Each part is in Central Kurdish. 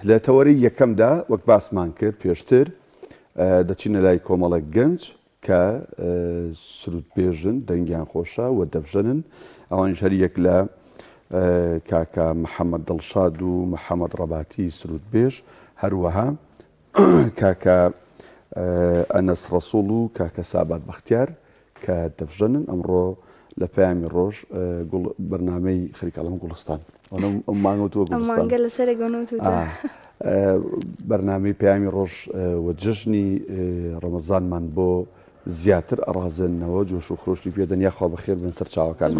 لە تەوەری یەکەمدا وەک باسمان کرد پێشتر دەچینە لای کۆمەڵێک گەنج کە سرودبێژن دەنگیان خۆشە و دەبژەنن ئەوانش هەر یەک لە کاکە محەممەد دڵشاد و محەممەد ڕەباتی سرودبێژ هەروەها کاکە ئەنەس ڕەسوڵ و کاکە سابات بەختیار کە دەبژەنن ئەمڕۆ لە پەیامی ڕۆژ بەرنامەی خەریکەڵم گوڵستان مانگەوتووە گوڵستان بەرنامەی پەیامی ڕۆژ و جژنی ڕەمەزانمان بۆ زیاتر ئەڕازێنەوە جۆش و خۆشی پێدەن یاخوا بەخێر بن سەر چاوەکان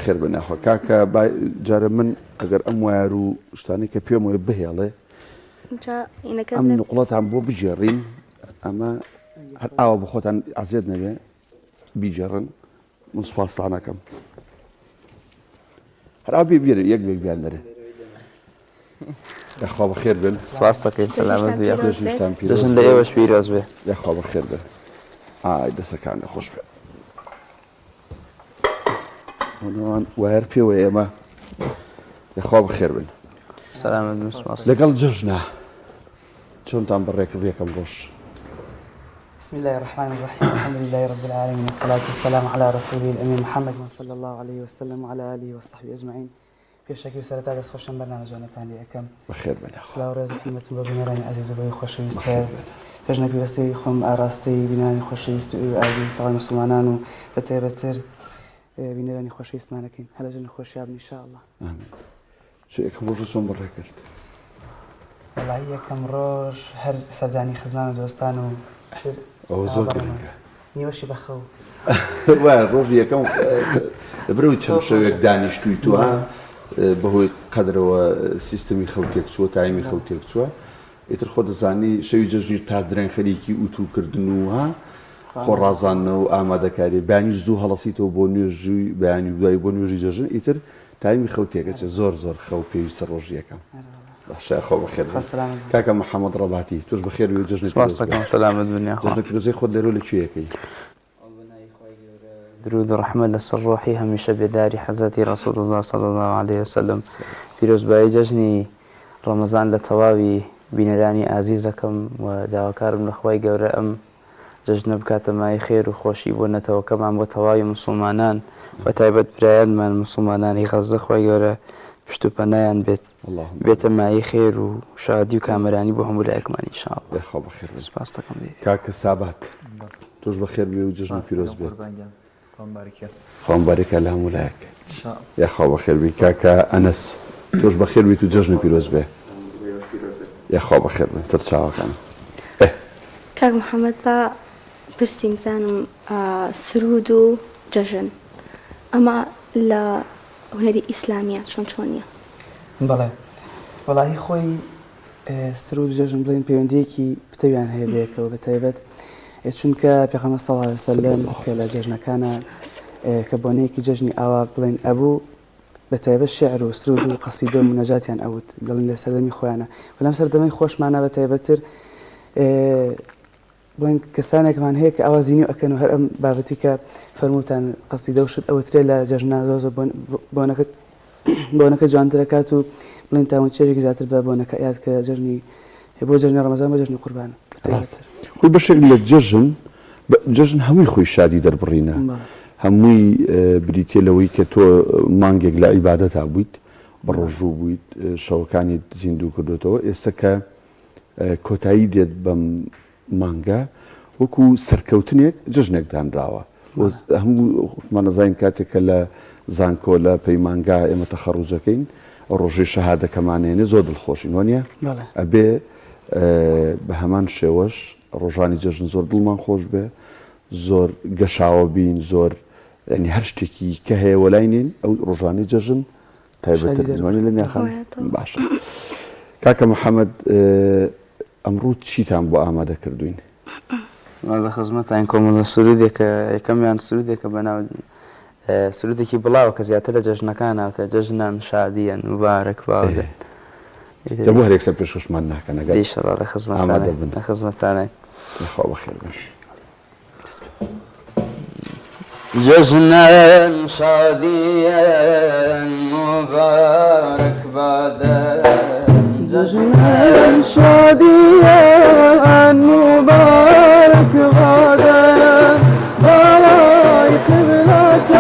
خێر بناخوا کاکە جارە من ئەگەر ئەم وایار و شتانی کە پێم وێ بهێڵێ ئەم نقڵەتان بۆ بژێڕین ئەمە هەر ئاوە بە خۆتان ئازێت نەبێ بیجێڕن من سوپاسانەکەم هەرا بێ یەک بێک بیان دەرێ یاخوا بەخێر بن سپاس دەکەین سەلامەت بێ جژن لە ئێوەش پیرۆز بێ یاخوا بەخێر بن ئای دەسەکان خۆش بێ وایەر پێوە ئێمە یاخوا بەخێر بن سەلامەت بن سپاس لەگەڵ جژنە چۆنتان بەڕێکرد یەکەم ڕۆژ بسم الله الرحمن الرحيم الحمد لله رب العالمين والصلاة والسلام على رسوله الأمين محمد صلى الله عليه وسلم وعلى آله وصحبه أجمعين پێشەکی و سەرەتا دەست خۆشم بەرنامەجانەتان یەکەم بەخێر بن سلااو ڕێز و حرمەتم بۆ بینەرانی عەزیز و بۆی خۆشەویستە پێشنە پیوەستەی خۆم ئاراستەی بینانی خۆشەویست و ئازیز تەواوی مسلمانان و بە تایبەتتر بینەرانی خۆشەویستمانەکەین هەلەجن خۆشیابن ئینشاءالله یەکەم ڕۆژ چۆن بەڕێ کرد وەڵاهی یەکەم ڕۆژ هەر سەردانی خزمان و دۆستان و ئەوە زۆر گرنگە نیوەشی بەخەو وایە ڕۆژی یەکەم لەبەرەوەی چەند شەوێک دانیشتووی توە بەهۆی قەدرەوە سیستەمی خەوتێک چووە تایمی خەوتێک چووە ئیتر خۆ دەزانی شەوی جەژنی تا درەنگ خەریکی ئوتوکردن وها خۆڕازانەوە و ئامادەکاری بەیانیش زوو هەڵەسیتەوە بۆ نوێژووی بەیانی دوایی بۆ نوێژی جەژن ئیتر تایمی خەوتێکەچە زۆر خەو پێویستە ڕۆژ یەکەم باشە خۆ بەخێر کاکە محەممەد ڕەباتی توش بەخێر وێ جژنی سەلامەت بنیا جژنە پیرۆزەی خۆت لێرۆ لەکوێیەکەی درود و ڕەحمەت لەسەر ڕۆحی هەمیشە بێداری حەزەتی ڕەسوڵ الله صلی الله عليه وسلم پیرۆزبایی جەژنی ڕەمەزان لە تەواوی بینەرانی ئازیزەکەم و داواکارم لە خوای گەورە ئەم جەژنە بکاتە مای خێر و خۆشی بۆ نەتەوەکەمان بۆ تەواوی مسلمانان بە تایبەت برایانمان مسلمانانی غەزە خوای گەورە پشت و پەنایان بێتە مای خێر و شادی و کامەرانی بۆ هەموو لایەکمان ئینشاءالله خۆ بەخێر سپاس دەکەم کاکە سابات تۆش بەخێر بێ و جژنە پیرۆز بێت خۆم باریکە لە هەموو لایەکە یاخوا بەخێر بی کاکە ئەنەس تۆش بەخێر بیت و جژنە پیرۆز بێ یاخوا بەخێر بن سەر چاوەکان کاک محەممەد بە پرسیم بزانم سرود و جەژن ئەمە لە هونەری ئیسلامیە چۆنیە بەڵێ وەڵاهی خۆی سرود و جەژن بڵێن پەیوەندیەکی پتەویان هەیە بەیەکەوە بە تایبەت چونکە پێغەمبەر صلی الله علیه وسلم کە لە جەژنەکانە کە بۆنەیەکی جەژنی ئاوا بڵێن ئەبوو بە تایبەت شێعر و سرود و قەسیدە و منەجاتیان ئەوت دەڵێن لە سەردەمی خۆیانە بەڵام سەردەمەی خۆشمانە بە تایبەتتر بڵێن کەسانێکمان هەیە کە ئاوازینی و ئەکەن و هەر ئەم بابەتی کە فەرمووتان قەسیدە و شت ئەوترێ لە جەژنا زۆر بۆنەکە جوانترەکات و بڵێن تاوان چێژێکی زیاتر بە بۆنەکە یاد کە جەژنی بۆ جەژنی ڕەمەزان بۆ جەژنی قوربان خۆی بەشێک لە جەژن هەمووی خۆی شادی دەربڕینە هەمووی بریتێ لەوەی کە تۆ مانگێک لە عیبادەتا بوویت بەڕۆژوو بوویت شەوەکانی زیندوو کردوێتەوە ئێستا کە کۆتایی دێت بەم مانگە وەکو سەرکەوتنێک جژنێک دانراوە هەموومان نەزانین کاتێککە لە زانکۆ لە پەیمانگا ئێمە تەخەڕوجەکەین ڕۆژەی شەهادەکەمانێنێ زۆر دڵخۆشین وانە ئەبێ بە هەمان شێوەش ڕۆژانی جەژن زۆر دڵمان خۆش بێ زۆر گەشاوە بین زۆر ینی هەر شتێکی کە هەیە وەلاینێن ئەو ڕۆژانی جەژن تایبەتوانی لە میاخان باشە کاکە محەممەد ئەمڕوو چیتان بۆ ئامادە کردوین لە خزمەتان کۆمەڵە سرودێکە یەکەمیان سرودێکە بەناو سرودێکی بڵاوە کە زیاتر لە جەژنەکان ناوتە جەژنان شادیەن مبارەک باودن بۆ هەرێکسە پێشخشمان ناکەن ئینشەڵڵا لە خزمەتانە خۆ بەخێر بن جەژنە شادیەن مبارەک بادەن جشن شاديا مبارك غدا بالاي قبلك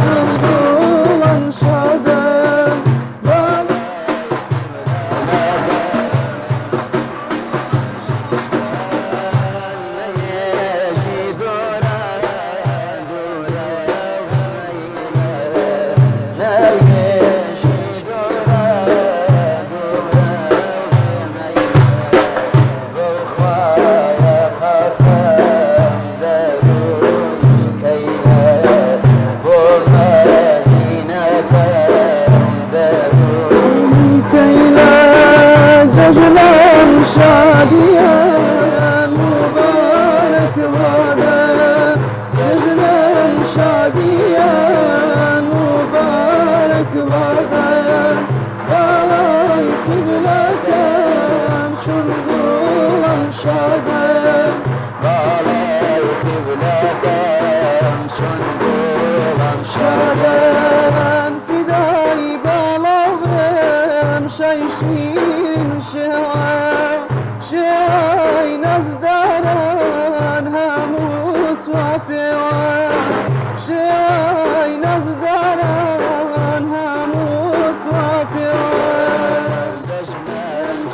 تنقل شادا شاديا مبارك غدا جشنا شاديا مبارك غدا بالاي قبلك شنقول شادا بالاي قبلك شنقول شادا فداي بالاوهم شايشين شهوة شاي نزداران هموت وبيوان شاي نزداران هموت وبيوان جشنا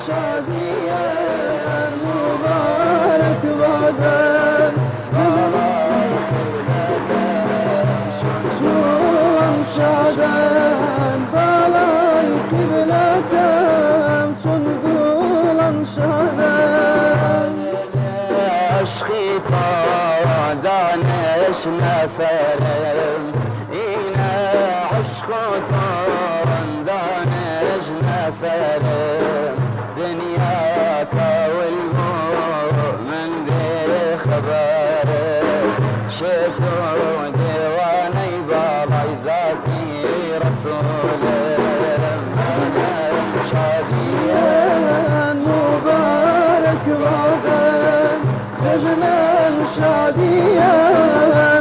شاديا مبارك غدا جشنا شون شادان بالاي قبلك صنقول شادان عشقي دانش نسرم إنا عشق دانش نسرم دنياك والمؤمن بخبر شفتو ديواني بالاي زازي رسول شاديا مبارك غدا جشنا شاديا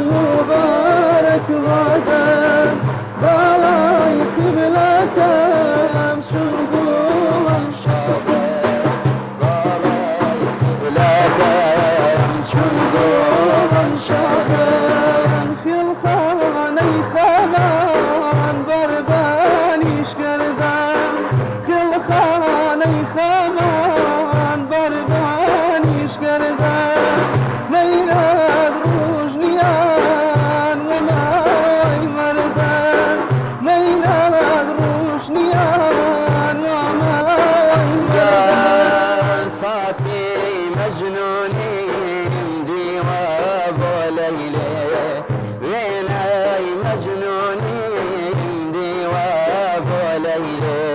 مبارك غدا بالاي قبلك شنقول شادا بالاي قبلك شنقول شادا خيل خاني خمان بربانيش كردم خيل خاني خمان بربانيش كردم ميلاد روشنيان وماي مردان ميلاد روشنيان وماي مردان صافي مجنونين ديوا بوليلي ويناي مجنونين ديوا بوليلي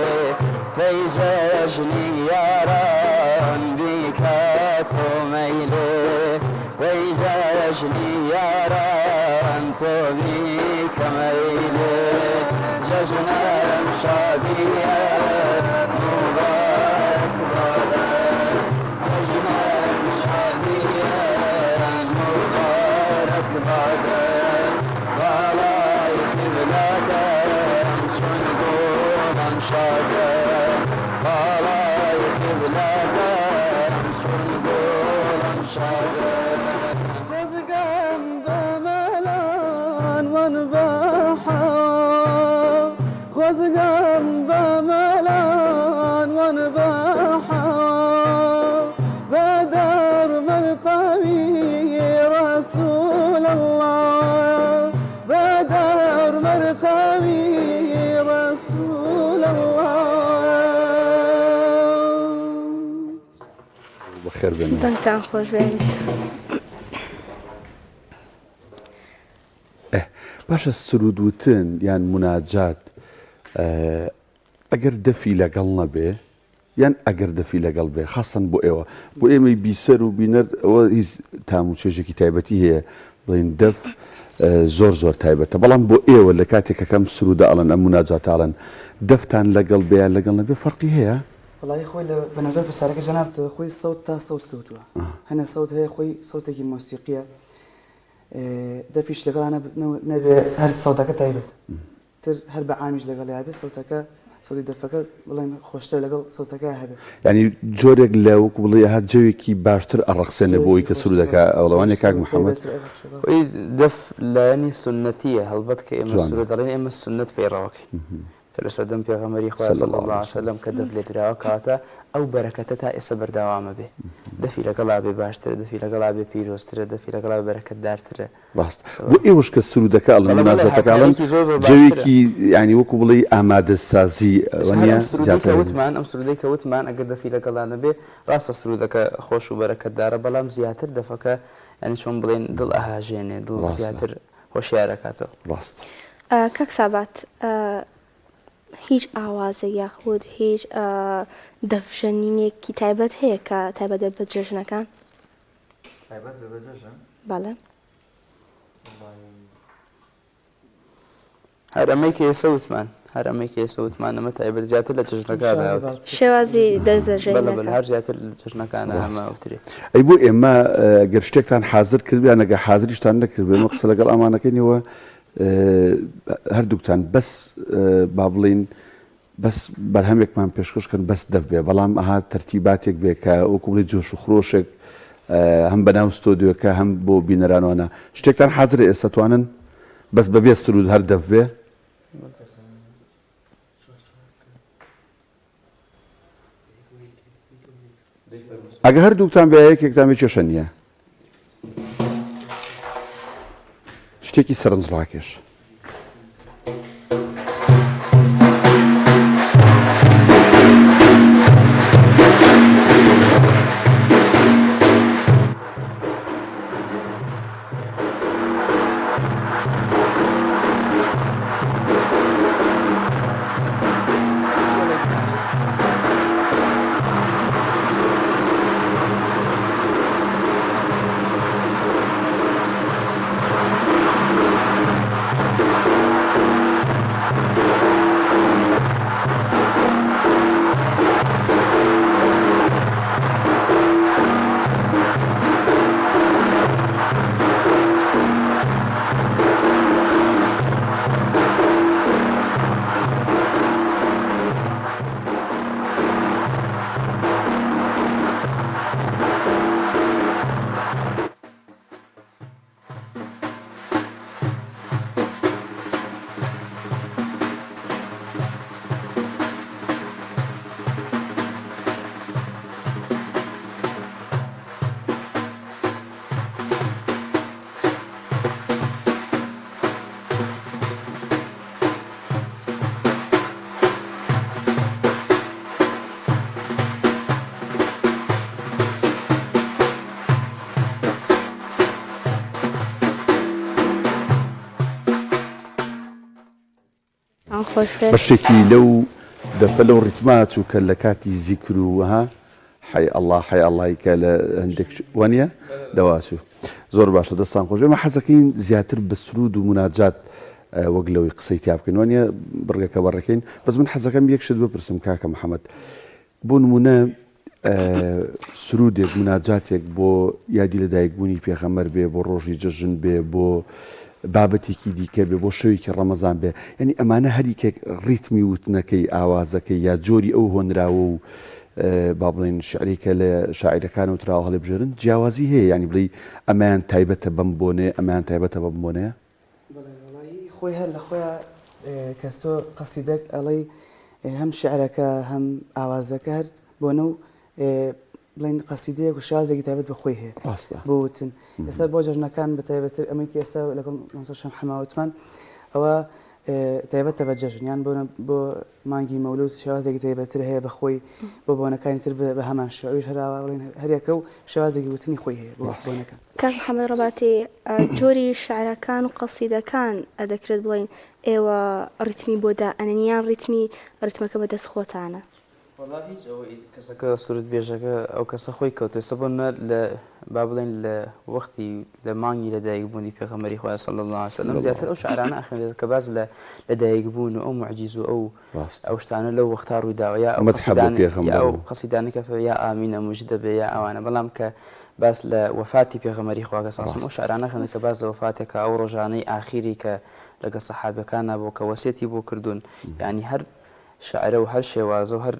فيجاجني يا ربي كاتو ميلي ويجاجني يا رانتو بيك ميلي جاجنا شاديا مبارك غدا جاجنا شاديا مبارك غدا بالاي قبلك شنقول شادا بالاي قبلك شنقول شادا خزقم بملان ونباحا خزقم بملان ونباحا بدر مرقمي رسول الله بدر مرقمي رسول الله بخير بنا دەنگتان خۆش بێنێت. باشە سرودوتن یان مناجات ئەگەر دەفی لەگەڵ نەبێ یان ئەگەر دەفی لەگەڵ بێ خاصن بۆ ئێوە بۆ ئێمەی بیسەر و بینەر ئەوە هیچ تاموچێژێکی تایبەتی هەیە بڵین دەف زۆر زۆر تایبەتە بەڵام بۆ ئێوە لە کاتێکەکەم سرودە ئەڵەن ئەم مناجاتاڵن دەفتان لەگەڵ بێ لەگەڵ نەبێ فەرقی هەیە والله خوي بنادر بسارك جنابت خوي الصوت تا صوت كوتوا هنا الصوت هي خوي صوتك موسيقيه ده فيش لقى انا نبي هر صوتك تايبت تر هر بعامج لقى لعبه صوتك سەوتی دەفەکە بڵێن خۆشتر لەگەڵ سەوتەکە هەبێت. ینی جۆرێک لە وەکو بڵێ هات جەوێکی باشتر ئەڕەخسێنە بۆی کە سرودەکە ئەوڵەوانێک کاک محەممەد وی دەف لایەنی سنەتیە هەڵبەت کە ئێمە سرود دەڵێن ئێمە سنت پێڕاوەکەین کە لە سەدەم پێغەمبەری خوا صلی الله علیه وسلم کە دەف لێ دراوە کاتە ئەو بەرەکەتە تا ئێستا بەردەوامە بێ دەفی لەگەڵا بێ باشترە دەفی لەگەڵا بێ پیرۆسترە دەفی لەگەڵا بێ بەرەکەتدارترە ڕاست بۆ ئێوەش کە سرودەکە ئەڵەن مناجاتەکەڵن جەوێکی ینی وەکو بڵێ ئامادە سازی وەنیە وتمان ئەم سرودەی کە وتمان ئەگەر دەفی لەگەڵانە بێ ڕاستە سرودەکە خۆش و بەرەکەتدارە بەڵام زیاتر دەفەکە ینی چۆن بڵێن دڵ ئەهاژێنێ دڵ زیاتر هۆشیارەکاتەوە. ڕاست کاک سابات هیچ ئاوازە یاخود هیچ دەفژەنینێکی تایبەت هەیە کە تایبەت بە جەژنەکان؟ بەڵێ هەرەمەی کە ئێستا وتمان هەرەمەی کە ئێستا وتمان ئەمە تایبەت زیاتر لە جەژنەکاندا شێوازی دەفژەنینەکان هەر زیاتر لە جەژنەکانە هەماوترێ. ئەی بۆ ئێمە گەر شتێکتان حاضر کردیان نەگە حاضریشتان نەکردبێنەوە قسە لەگەڵ ئەمانەکەینەوە هەردووکتان بەس با بڵین بەس بەرهەمێکمان پێشکەشکن بەس دەف بێ بەڵام ئەها تەرتیباتێک بێ کە وەکو بڵێ جۆش و خرۆشێک هەم بەناو ستۆدیۆکە هەم بۆ بینەرانوانە شتێکتان حاضرە ئێستا توانن بەس بەبێ سرود هەر دەف بێ؟ ئەگە هەردووکتان بێ یەکێکتان بێ کێشە نییە شتێکی سەرنجڕاکێش. بەشێکی لەو دەفە لەو ڕیتما چووکە لە کاتی زیکر وها حی الله حی اللهی کە لە هەندێک وانە دەواسوو زۆر باشە دەستان خۆش ئێمە حەزەکەین زیاتر بە سرود و مناجات وەک لەوەی قسەی تیا بکەین وانە بڕگەکە بەڕەکەین بەس من حەزەکەم یەک شت بپرسم کاکە محەممەد بۆ نمونە سرودێک مناجاتێک بۆ یادی لەدایکبوونی پێغەمبەر بێ بۆ ڕۆژی جەژن بێ بۆ بابەتێکی دیکە بێ بۆ شەوێکی ڕەمەزان بێ ینی ئەمانە هەریکێک ڕیتمی وتنەکەی ئاوازەکەی یا جۆری ئەو هۆنراوە و با بڵێن شعرێکە لە شاعیرەکان و تراوە هەڵێ بژێرن جیاوازی هەیە ینی بڵێ ئەمایان تایبەتە بەم بۆنێ ئەمایان تایبەتە بەم بۆنەیە خۆی هەر لە خۆیان کەس تۆ قەسیدەک ئەڵێ هەم شعرەکە هەم ئاوازەکە هەر بۆنە و بڵین قەسیدەیەک و شازێکی تایبەت بە خۆی هەیە بوتن ئێستا بۆ جەژنەکان بە تایبەتر ئەمەی ئێستا لەگەڵ شەم حەماوتمان ئەوە تایبەتە بە جەژنیان بۆ مانگی مەولود شێوازێکی تایبەتر هەیە بە خۆی بۆ بۆنەکانی تر بە هەمان شێوەیەش هەراوەڵین هەریەکە و شێوازێکی وتنی خۆی هەیە بۆ بۆنەکان. کاک محەممەد ڕەباتی جۆری شعرەکان و قەسیدەکان ئەدەکرێت بڵین ئێوە ڕیتمی بۆدا ئەنەنیان ڕیتمەکە بەدەست خۆتانە؟ هیچ کەسەکە سرود بێژەکە ئەو کەسە خۆی کەوتێ سەبوونە لە با بڵێن لە وەختی لە مانگی لەدایکبوونی پێغەمبەری خوا صلی الله علیه وسلم زیاتر ئەو شعرانە ئەخوێنێت کە باز لەدایکبوون و ئەو معجیز و ئەو شتانە لەو وەختا ڕوویداوە یا ئەو قەسیدانێکە یا ئامینە موجدە بێ یا ئەوانە بەڵام کە باس لە وەفاتی پێغەمبەری خوا ساسم ئەو شعرانە خوێنێت کە باز لە وەفاتێکە ئەو ڕۆژانەی ئاخیری کە لەگە سەحابەکانە بۆ کە وەسێتی بۆ کردوون یعنی هەر شعرە و هەر شێوازە و هەر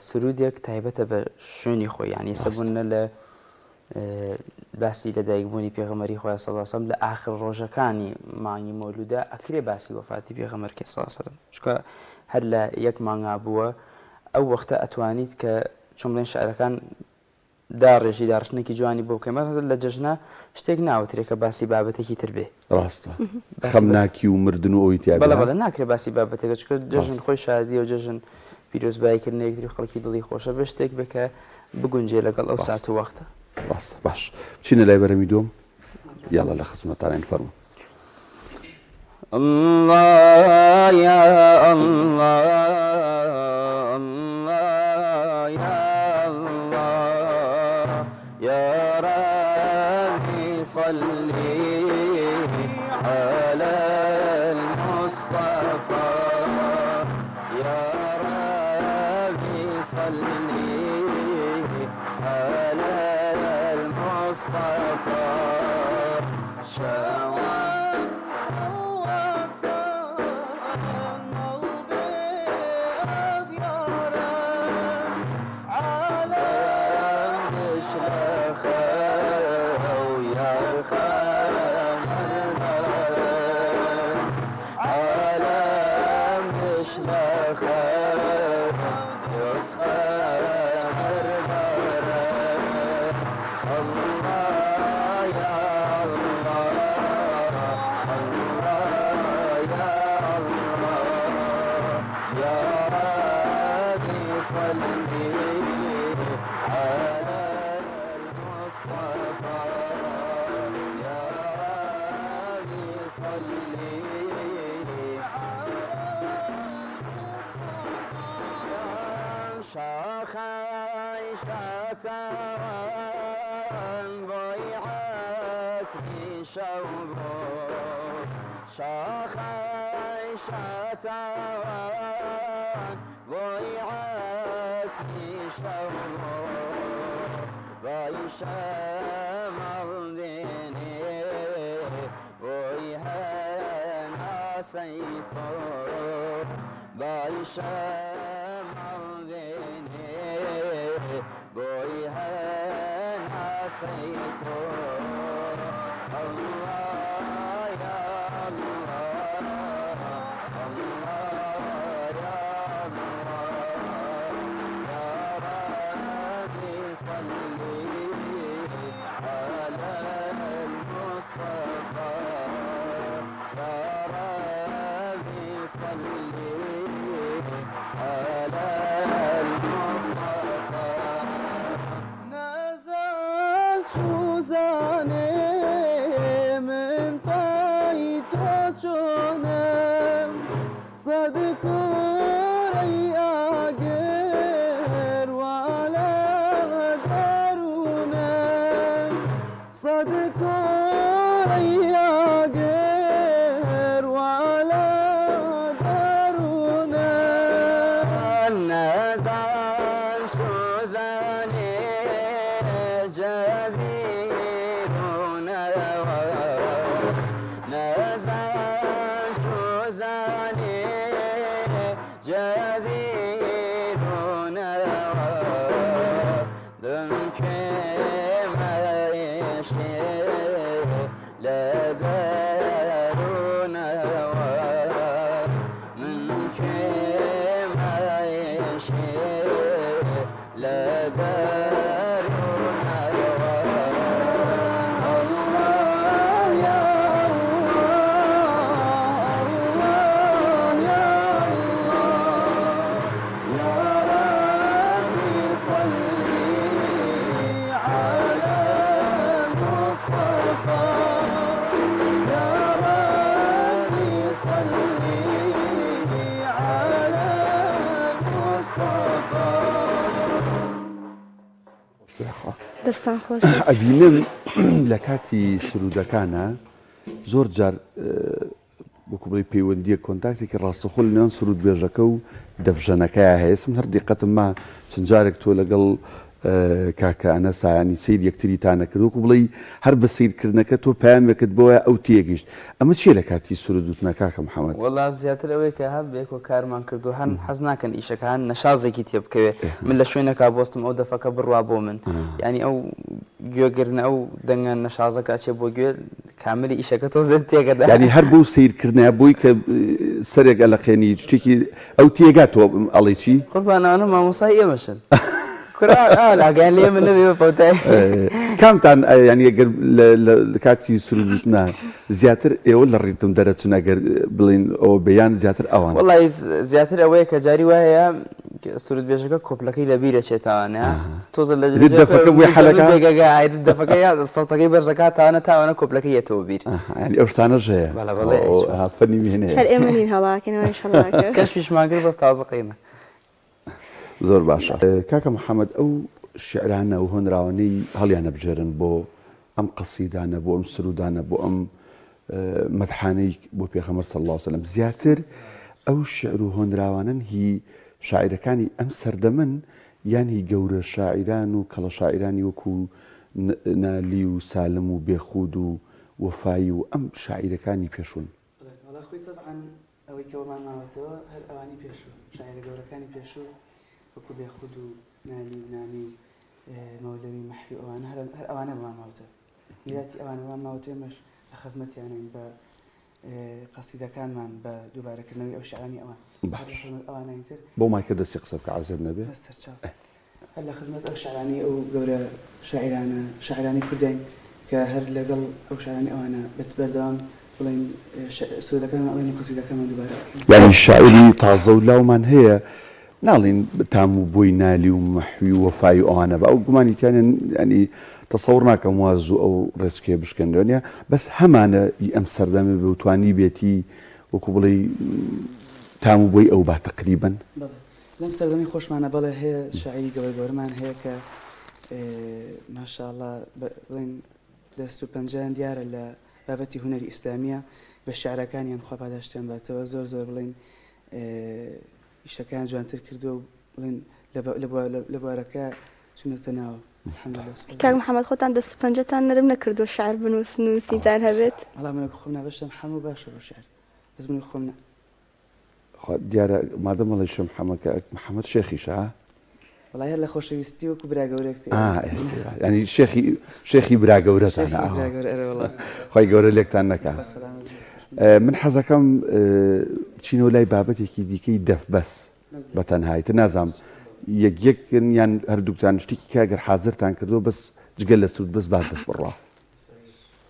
سرودێک تایبەتە بە شوێنی خۆی یعنی سەبوونە لە باسی لە دایکبوونی پێغەمەری خۆی صلی الله علیه و سلم لە ئاخر ڕۆژەکانی مانگی مەولودا ئەکرێ باسی وەفاتی پێغەمبەر صلی الله علیه و سلم چونکە هەر لە یەک مانگا بووە ئەو وەختە ئەتوانیت کە چۆن بڵێن شعرەکان داڕێژی داڕشتنێکی جوانی بۆ بکەمە لە جەژنە شتێک ناوترێت کە باسی بابەتێکی تر بێ ڕاستە خەمناکی و مردن و ئەوی تیا بەڵێ بەڵێ ناکرێت باسی بابەتێکە چکە جەژن خۆی شادی و جەژن پیرۆزباییکردنێکتری خەڵکی دڵی خۆشە بە شتێک بکە بگونجێ لەگەڵ ئەو سات و وەختە ڕاستە باش بچینە لای بەرەمی دووەم یاڵا لە خزمەتانین فەرموو الله يا الله الله يا الله يا ربي صلي على المصطفى يا ربي صلي على المصطفى دەستان خۆش ئەبینم لە کاتی سرودەکانە زۆر جار وەکو بڵێ پەیوەندیە کۆنتاکتێکی ڕاستەخۆ لەنێوان سرود بێژەکە و دەفژەنەکەیە هەیە سم هەر دیقەتم ما چەند جارێک تۆ لەگەڵ کاکە ئەنەس ینی سیر یەکتریتانە کردوکو بڵێ هەر بە سیرکردنەکە تۆ پامێکت بۆیە ئەو تێگەیشت ئەمە چیە لە کاتی سرودوتنە کاکە محەممەد وەڵا زیاتر ئەوەیە کە هەب بێک و کارمان کردو هەن حەز ناکەن ئیشەکان نەشازێکی تێ بکەوێت من لە شوێنەکە بۆستم ئەو دەفەکە بڕوا بۆ من ینی ئەو گوێگرن ئەو دەنگە نەشازەکە چێ بۆ گوێ کاملی ئیشەکە تۆ زێت تێگەدا ینی هەر بۆ سیرکردنە بۆی کە سەرێک لە قێنی شتێکی ئەو تێگا تۆ ئەڵێ چی قوربانانە مامۆسای ئێمەشن لاگەیان لێ من نەبێ پەوتای کامتان ینی ئەگەر لە کاتی سرودوتنە زیاتر ئێوە لە ڕیتم دەرەچن ئەگەر بڵین ئەوە بەیان زیاتر ئەوان وڵی زیاتر ئەوەیە کە جاری وایە سرود بێژەکە کۆپلەکەی لەبیرە چێتانە تۆزە لە دەفەکەی سەوتەکەی بەرزەکە تاوانە تاوانە کۆپلەکەی یێتەوە بیر ئەو شتانە ژەیە فەنی هێنێ هەر ئێمە نین هەڵاکەنەوە شەڵاکە کەشفیشماگر بەس تازە قەیمە زۆر باشە کاکە محەممەد ئەو شعرانە و هۆنراوانەی هەڵیانە بژێرن بۆ ئەم قەسیدانە بۆ ئەم سرودانە بۆ ئەم مەدحانەی بۆ پێغەمبەر صلی الله علیه وسلم زیاتر ئەو شعر و هۆنراوانن هی شاعیرەکانی ئەم سەردەمن یان هی گەورە شاعیران و کەڵە شاعیرانی وەکو نالی و سالم و بێخود و وەفایی و ئەم شاعیرەکانی پێشون خۆی طبعاً ئەوەی کەوەمان ماوەتەوە هەر ئەوانی پێشوو شاعیرە گەورەکانی پێشوو وەکو بێخود و نالی و نامی مەولەوی مەحوی ئەوانە هەر ئەوانە بمان ماوەتەوە میراتی ئەوانە بمان ماوەتە ئێمەش لە خەزمەتیانین بە قەسیدەکانمان بە دووبارەکردنەوەی ئەو شعرانی ئەوان ئەوانەی تر بۆ مایکە دەستی قسە بکە عەزیز نەبێ هەر لە خزمەت ئەو شعرانی ئەو گەورە شاعرانی کوردین کە هەر لەگەڵ ئەو شعرانی ئەوانە بەردەوام بڵین سرودەکانمان ئەڵێن و قەسیدەکانمان دووبارە یعنی شاعری تازە و لاومان هەیە ناڵین تام و بۆی نالی و مەحوی و وەفای و ئەوانە بە ئەو گومانیتیانن ینی تەسەوڕ ناکەم واز و ئەو ڕێچکێ بشکێنرێنە بەس هەمانە ئەم سەردەمێ بە توانی بێتی وەکو بڵێ تام و بۆی ئەو با تقریبن لەم سەردەمی خۆشمانە بەڵێ هەیە شاعری گەورەمان هەیە کە ماشاءالله بڵین دەست و پەنجەیان دیارە لە بابەتی هونەری ئیسلامیە بە شعرەکانیان خوا پاداشتیان باتەوە زۆر بڵین ئیشەکان جوانتر کردو و بڵین لە بوارەکە چونەتە ناوە کاک محەممەد خۆتان دەست و پەنجەتان نرم نەکردو شعر بنووسن و نووسیتان هەبێت هەڵا منە خۆم نابەشم هەموو باشە بۆ شعر بەس من خۆم دیارە مادەمەڵی شە محەممەد شێخیشە وڵای هەر لە خۆشەویستی وەکو براگەورێک ینی شێخی براگەورەتانە خۆی گەورە لێکتان نەکە من حەزەکەم چینەوە لای بابەتێکی دیکەی دەف بەس بە تەنهاییتە نازام یەکن یان هەردووکتان شتێکی کاگەر حازرتان کردو بەس جگەل لە سرود بەس با دەف بڕوا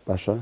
باشە؟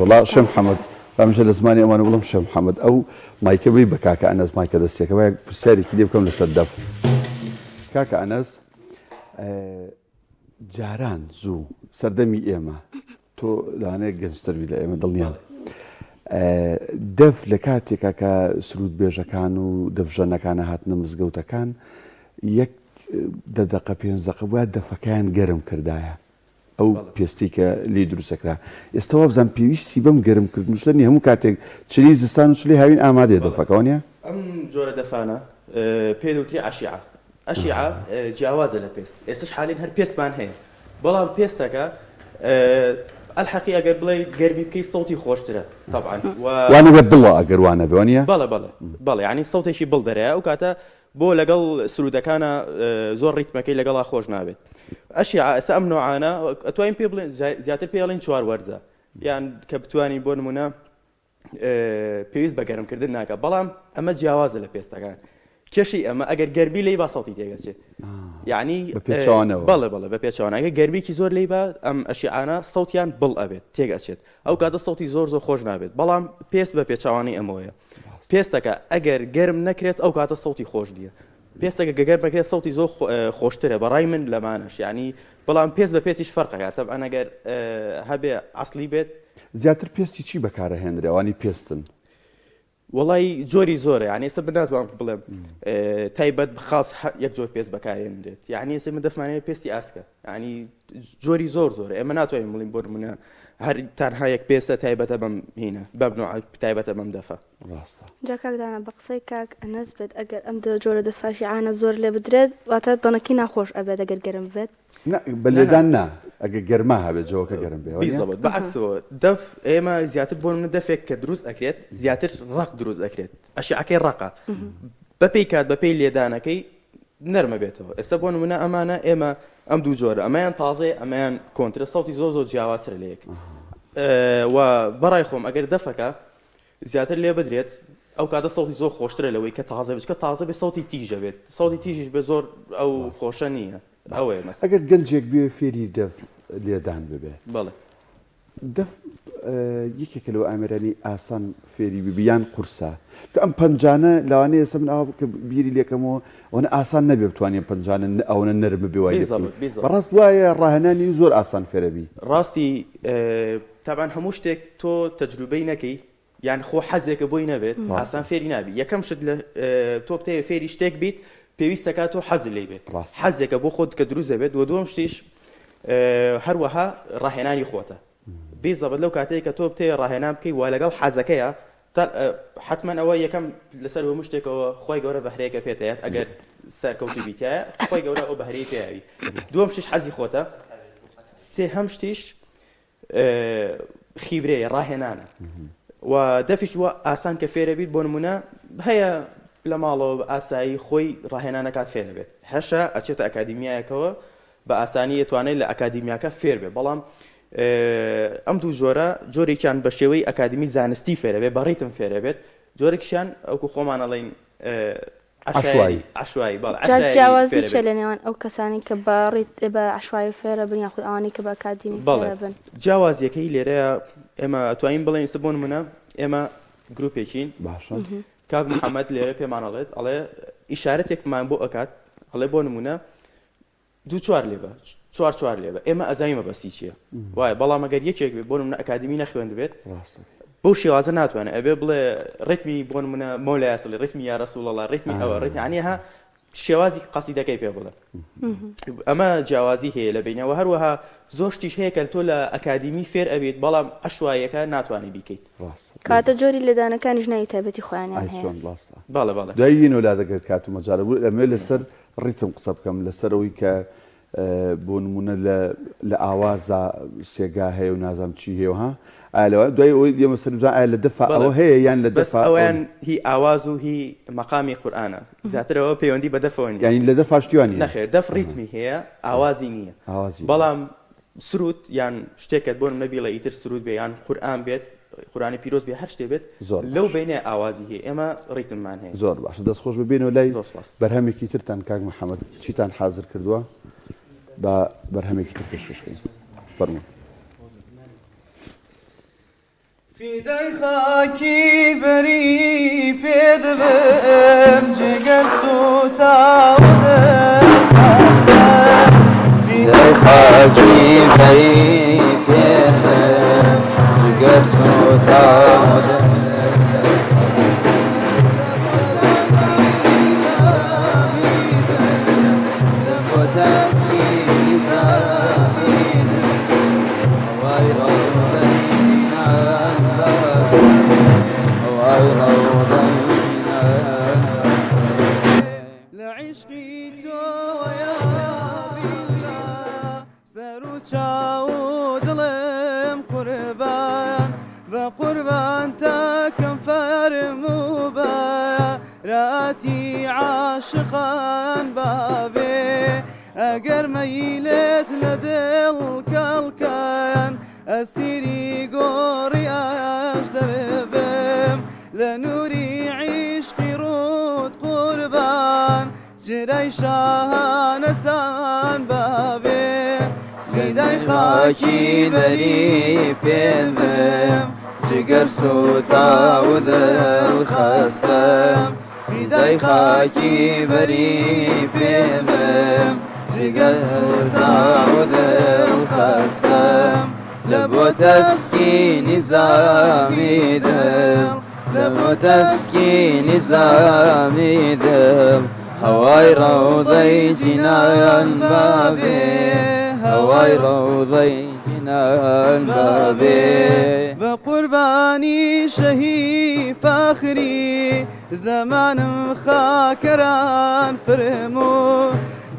والله شێخ محەممەد بامژە لە زمانی ئەوانە بڵم شێخ محەممەد ئەو مایکە بری بە کاکە ئەنەس مایکە دەستێکەوە پرسیارێکی لێ بکەم لەسەر دەف کاکە ئەنەس جاران زوو سەردەمی ئێمە تۆ لەوانەیە گەنجتەروی لە ئێمە دڵنیان دەف لە کاتێکا کە سرود بێژەکان و دەفژەنەکانە هاتنە مزگەوتەکان یەک دقة 5 دقة واد دەفەکەیان گەرم کردایە ئەو پێستی کە لی دروستەکرا ئێستا بزان پێویستی بەم گەرمکردنشە نی هەموو کاتێک چلی زستان و چلی هاوین ئامادێ دەفەکەوانە ئەم جۆرە دەفانە پێدەوتری ئەشیعە جیاوازە لە پێست ئێستش حالین هەر پێستمان هەیە بەڵام پێستەکە الحەقی ئەگەر بڵێ گەرمی بکەی سەوتی خۆشترە طبعا وانە بە بڵە ئەگەر وانە بێوانە بەڵێ ینی سەوتێکی بڵ دەرەیە ئەو کاتە بۆ لەگەڵ سرودەکانە زۆر ڕیتمەکەی لەگەڵا خۆش نابێت ئەشیعە ئێستا ئەم نوعانە ئەتوانین پێ بڵێن زیاتر پێڵین 4 وەرزە یان کە بتوانین بۆ نمونە پێویست بە گەرمکردن ناکە بەڵام ئەمە جیاوازە لە پێستەکان کێشی ئەمە ئەگەر گەرمی لی با سەوتی تێگەچێت یعنی بەڵێ بە پێچوانەکە گەرمیکی زۆر لی بە ئەم ئەشیعانە سەوتیان بڵ ئەبێت تێگەچێت ئەو کاتە سەوتی زۆر خۆش نابێت بەڵام پێست بە پێچوانی ئەمەوەیە پێستەکە ئەگەر گەرم نەکرێت ئەو کاتە سەوتی خۆش نییە پێستەکە گەگەر بکرێت سەوتی زۆر خۆشترە بەڕای من لەمانش ینی بەڵام پێست بە پێستیش فەرقەکە تەبعەن ئەگەر هەبێ ئەسلی بێت زیاتر پێستی چی بەکارەهێنرێوانی پێستن وڵی جۆری زۆرە یعنی ئێستا بناتوان بڵێم تایبەت بخاص یەک جۆر پێست بەکارێنرێت یعنی ئێستا من دەفمانێت پێستی ئاسکە ینی جۆری زۆرە ئێمە ناتوانین بڵین بۆ نمونە هەر تەنها یەک پێستە تایبەتە بەم هینە بەبنەوە تایبەتە بەم دەفە جا کاکدانە بە قسەی کاک ئەنەس بێت ئەگەر ئەم جۆرە دەفاشیعانە زۆر لێ بدرێت واتە دەنەکی ناخۆش ئەبێت ئەگەر گەرم بێت بەلێدان نا ئەگە گەرما هەبێت جەوەکە گەرم بێ بەعکسەوە دەف ئێمە زیاتر بۆ منە دەفێک کە دروست ئەکرێت زیاتر ڕق دروست ئەکرێت ئەشیعەکەی ڕقە بەپێی کات بەپێی لێدانەکەی نەرمە بێتەوە ئێستا بۆ نمونە ئەمانە ئێمە ئەم دوو جۆرە ئەمەیان تازێ ئەمەیان کۆنترە سەوتی زۆر جیاوازترە لە یەک و بەڕای خۆم ئەگەر دەفەکە زیاتر لێ بدرێت ئەو کاتە سەوتی زۆر خۆشترە لەوەی کە تازە بچکە تازە بێ سەوتی تیژە بێت سەوتی تیژیش بێ زۆر ئەو خۆشە نییە ئەوەیە مەسەلە ئەگەر گەنجێک بێ فێری دەف لێدان ببێ بەڵێ دەف یەکێکە لەوە ئامێرانی ئاسان فێری ببیان قورسە کە ئەم پەنجانە لەوانەیە ئێستا من ئەو کە بیری لێکەمەوە ئەوەنە ئاسان نەبێ بتوانین پەنجانە ئەوەنە نەرمە بێ وای بەڕاست وایە ڕاهێنانی زۆر ئاسان فێرەبی ڕاستی تابان هەموو شتێک تۆ تەجروبەی نەکەی یان خۆ حەزێکە بۆی نەبێت ئاسان فێری نابی یەکەم شت لە تۆ بتەوێ فێری شتێک بیت پێویستەکە تۆ حەز لێ بێت حەزێکە بۆ خۆت کە دروست دەبێت و دووەم شتیش هەروەها ڕاهێنانی خۆتە بێزەبەت لەو کاتەیە کە تۆ بتەوێ ڕاهێنان بکەی وا لەگەڵ حەزەکەیە حتما ئەوە یەکەم لەسەر هەموو شتێکەوە خۆی گەورە بەهرەیەکە پێتەیەت ئەگەر سەرکەوتی بیتایە خۆی گەورە ئەو بەهرەی پێیاوی دووەم شتیش حەزی خۆتە سێهەم شتیش خیبرەیە ڕاهێنانە و دەفیش وە ئاسان کە فێرە بیت بۆ نمونە هەیە لە ماڵەوە ئاسایی خۆی ڕاهێنانەکات فێر بێت هەشە ئەچێتە ئەکادیمیایەکەوە بە ئاسانی ئەتوانێت لە ئەکادیمیاکە فێر بێت بەڵام ئەم دوو جۆرە جۆرێکیان بە شێوەی ئەکادیمی زانستی فێرە بێت بەڕیتم فێرە بێت جۆرێکیان ئەوکو خۆمانەڵین عشوایی جیاوازی چێ لە نێوان ئەو کەسانی کە بە عشوایی فێرە بن یاخود ئەوانی کە بە ئەکادیمی فێرە بن جیاوازیەکەی لێرەیە ئێمە ئەتوانین بڵێن س بۆ نمونە ئێمە گروپێکین باشە کاک محەممەد لێرە پێمانەڵێت ئەڵێ ئیشارەتێکمان بۆ ئەکات ئەڵێ بۆ نمونە دوو چوار لێبە چوار لێبە ئێمە ئەزایمە بەسی چییە وایە بەڵام ئەگەر یەکێک بێت بۆ نمونە ئەکادیمی نەخوێن دەبێت بەو شێوازە ناتوانێت ئەبێ بڵێ ڕێتمی بۆ نمونە مۆلای ئاسڵی ڕێتمی یا ڕەسوڵەڵڵا ڕێتمی ئەوە ڕێتی عنیها شێوازی قەسیدەکەی پێ بڵێ ئەمە جیاوازی هەیە لە بینەوە هەروەها زۆر شتیش هەیە کە تۆ لە ئەکادیمی فێر ئەبێت بەڵام عشواییەکە ناتوانانی بیکەیت کاتە جۆری لێدانەکانیش نایی تایبەتی خۆیانیان هەیە باڵێ دوایینەوە لا دەگەر کات و مەجارە بوو ئەمێ لەسەر ڕیتم قسە بکەم لەسەرەوەی کە بۆ نمونە لە ئاوازە سێگا هەیە و نازام چی هەیە ها ئالەوە دوای ئەوەی ئێمە سەرجان ئایا لە دەفا ئەوە هەیە یان لە دەفا ئەویان هی ئاواز و هی مەقامی قورئانە زیاترەوە پەیوەندی بە دەفەوە نیە یعنی لە دەفاشتیوانی نەخێر دەف ڕیتمی هەیە ئاوازی نییە بەڵام سرود یان شتێکت بۆ نمونە بیڵێ ئیتر سرود بێ یان قورئان بێت قورئانی پیرۆز بێ هەر شتێ بێت لەو بینێ ئاوازی هەیە ئێمە ڕیتممان هەیە زۆر باشە دەستخۆش ببێنەوە لای بەرهەمێکی ترتان کاک محەممەد چیتان حازر کردووە بە بەرهەمێکی تر پێشکەشکەین فەرموو فیدای خاکی بەری پێدەبم جگەر سوتاو دەخواستە فیدای خاکی بەری پێدەبم جگەر سوتاو هاتی عاشقان بابێ ئەگەر مەیلێت لە دڵ کەڵکەن ئەسیری گۆڕی ئاش دەربم لە نووری عیشقی ڕوت قوربان جرەی شاهانەتان بابێ فیدای خاکی بەری پێم جگەر سوتا و دڵخەستەم فیدای خاکی بەری پێم جگەر سوتا و دڵخەستەم لە بۆ تەسکینی زامی دڵ لە بۆ تەسکینی زامی دڵ هەوای ڕەوضەی جینان بابێ هەوای ڕەوضەی جینان بابێ بە قوربانی شەهی فەخری زەمانم خاکەران فرمو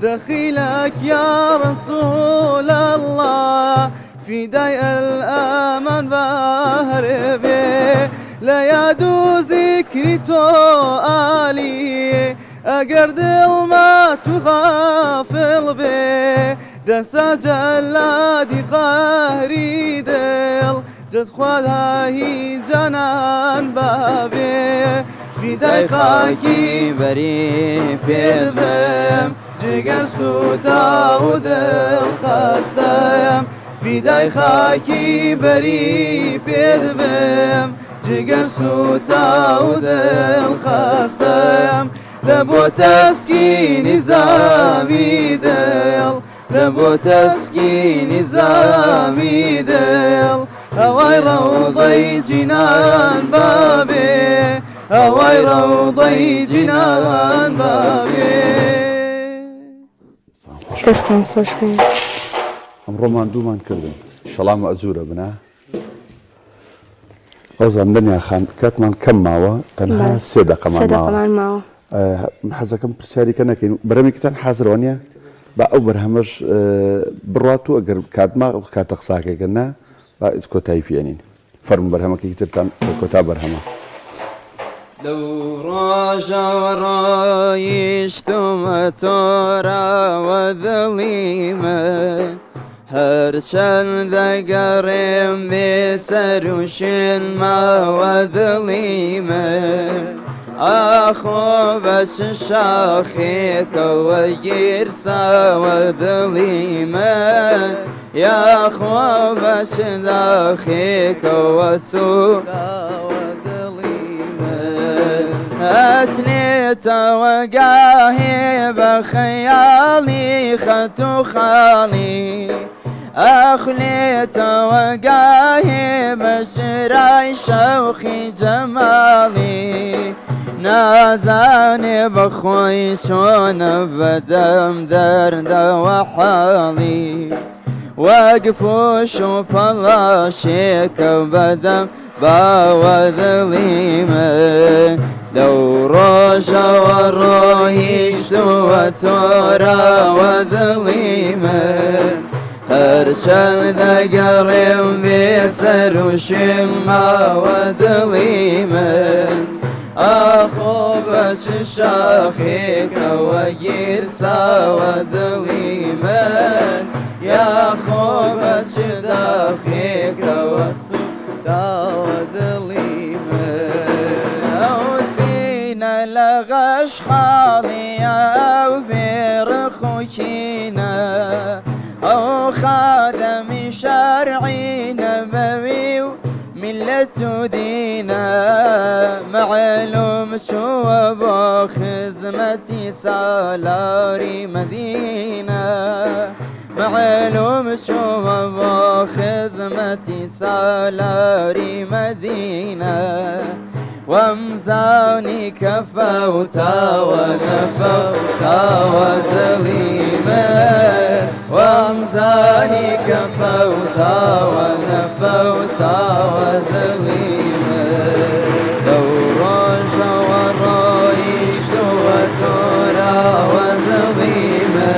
دخيلك يا رسول الله فداي الأمان بهربي لا يدو ذكري تو آلي أقرد ما تغافل بي دسا جلادي قهري دل جد خوالها هي جنان بابي فداي خاكي بري بيدبم جگر سوتا و دل خستم فدای خاکی بری پێدبم جگر سوتا و دل خستم لبو تسکینی زامی دل لبو تسکینی زامی دل هوای روضی جنان بابی هوای روضی جنان بابی دەستان خۆشکەین ئەمڕۆمان دوومان کردن شەڵام و ئەزورە بنا ئەوزان دنیا خان کاتمان کەم ماوە تەنها سێ دەقەمان ماوە حەزەکەم پرسیاریکە نەکەین بەرەمێکتان حازرەوە نیە با ئەو بەرهەمەش بڕات و ئەگەر کاتما ئەو کاتە قساکێکە نا با کۆتایی پێێنین فەرمو بەرهەمەکەی ترتان کۆتا بەرهەمە لو راجع رايشتم تورا وظليمة هرشن ذقرم بسروشن ما وظليمة أخو بس شاخيك ويرسى وظليمة يا أخو بس داخيك وسوء أتليت وقاهي بخيالي خدت خالي أخليت وقاهي بشراي شوخي جمالي نازاني بخوي شون بدم درد وحالي وقفوا شوف الله شيك بدم باوذليمة لو روجا ورويشت وتورا وذليمة هرشل ذقرم بسر وشما وذليمة أخو بس شاخيك ويرسى وذليمة يا أخو بس داخيك وسوتا وذليمة لغش خالي أو برخوكينا أو خادم شرعي نبوي ملة دينا معلوم شو بخزمتي سالاري مدينة معلوم شو بخزمتي سالاري مدينة وامزاني كفوتا ونفوتا وذليمة وامزاني كفوتا ونفوتا وذليمة لو رجع ورايشت وتورا وذليمة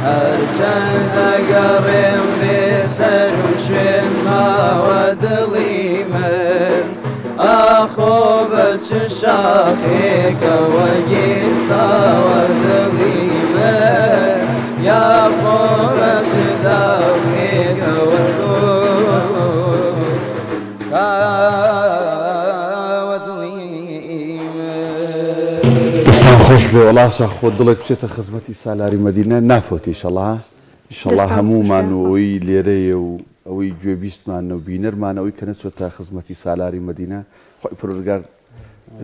أرشد قرم بسر وشما وذليمة أخو بس بس شاخيك وقيسا وذغيمة يا خمس ذاخيك وسوء وذغيمة دستان خوش بێ وڵاشە خۆ دڵێت بچێتە خزمەتی سالاری مەدینە نافۆتی ئینشەڵا ئینشەڵا دەستان هەمومان خۆش و ئەوەی لێرەیە و ئەوەی گوێبیستمان و بینەرمان ئەوەی کە نەچۆتە خزمەتی سالاری مەدینە خۆی پروردگار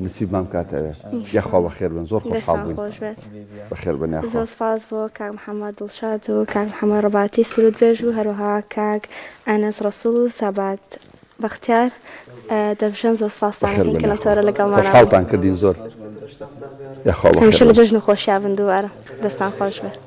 نسیبمان کاتەوێ یاخوا بەخێر بن زۆر خۆشحاڵ دەستان بووین خۆش بێت بەخێر بن یاخوا زۆر سپاس بۆ کاک محەممەد دڵشاد و کاک محەممەد ڕەباتی سرود بێژ و هەروەها کاک ئەنەس ڕەسوڵ و سابات بەختیار دەبژەن زۆر سپاسانەکەین کە لە تۆرە لەگەڵمانە خۆشحاڵتان کردین زۆر یاخوا هەمیشە بەخێر لە بن. جەژن و خۆشییا بن دووبارە دەستان خۆش بێت